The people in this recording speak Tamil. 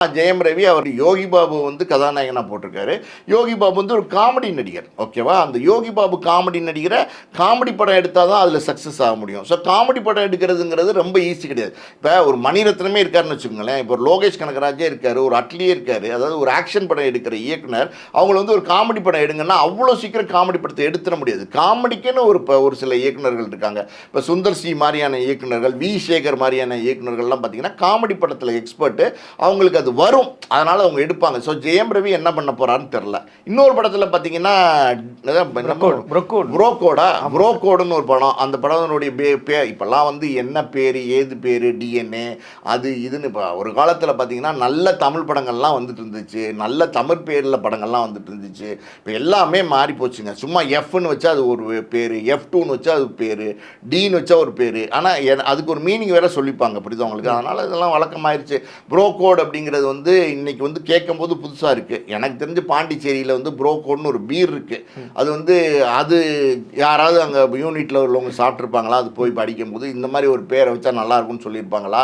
ஜெயம் ரவி அவர் யோகி பாபு வந்து கதாநாயகனாக போட்டிருக்காரு. யோகி பாபு வந்து ஒரு காமெடி நடிகர். ஓகேவா? அந்த யோகி பாபு காமெடி நடிகரை காமெடி படம் எடுத்தால் தான் அதில் சக்ஸஸ் ஆக முடியும். ஸோ காமெடி படம் எடுக்கிறதுங்கிறது ரொம்ப ஈஸி கிடையாது. இப்போ ஒரு மணிரத்னமே இருக்காருன்னு வச்சுக்கோங்களேன். இப்போ ஒரு லோகேஷ் கனகராஜே இருக்காரு, ஒரு அட்லியே இருக்காரு. அதாவது ஒரு ஆக்ஷன் படம் எடுக்கிற இயக்குனர் அவங்கள வந்து ஒரு காமெடி படம் எடுங்கன்னா அவ்வளோ சீக்கிரம் காமெடி படத்தை எடுத்துட முடியாது. காமெடிக்குன்னு ஒரு சில இயக்குனர்கள் இருக்காங்க. இப்போ சுந்தர் சி மாதிரியான இயக்குனர்கள், வி சேகர் மாதிரியான இயக்குனர்கள்லாம் பார்த்தீங்கன்னா காமெடி படத்தில் எக்ஸ்பர்ட்டு. அவங்களுக்கு அது வரும், அதனால அவங்க எடுப்பாங்க. ஸோ ஜெயம் ரவி என்ன பண்ண போறாருன்னு தெரியல. இன்னொரு படத்தில் பார்த்தீங்கன்னா புரோக்கோடுன்னு ஒரு படம். அந்த படத்தினுடைய இப்பெல்லாம் வந்து என்ன பேர் ஏது பேர் டிஎன்ஏ அது இதுன்னு. இப்போ ஒரு காலத்தில் பார்த்தீங்கன்னா நல்ல தமிழ் படங்கள்லாம் வந்துட்டு இருந்துச்சு, நல்ல தமிழ் பேரில் படங்கள்லாம் வந்துட்டு இருந்துச்சு. இப்போ எல்லாமே மாறி போச்சுங்க. சும்மா எஃப்னு வச்சா அது ஒரு பேர், F2ன்னு வச்சா அது பேர், டின்னு வச்சா ஒரு பேர். ஆனால் அதுக்கு ஒரு மீனிங் வேற சொல்லிப்பாங்க, புரியுது உங்களுக்கு? அதனால் இதெல்லாம் வழக்கமாயிருச்சு. புரோக்கோட் அப்படிங்கிறது வந்து இன்னைக்கு வந்து கேட்கும்போது புதுசாக இருக்குது. எனக்கு தெரிஞ்சு பாண்டிச்சேரியில் வந்து புரோக்கோட்னு ஒரு பீர் இருக்குது. அது யாராவது அங்கே யூனிட்டில் உள்ளவங்க சாப்பிட்ருப்பாங்களா? அது போய் படிக்கும்போது இந்த மாதிரி ஒரு பேரை வச்சா நல்லா இருக்கும்னு சொல்லியிருப்பாங்களா?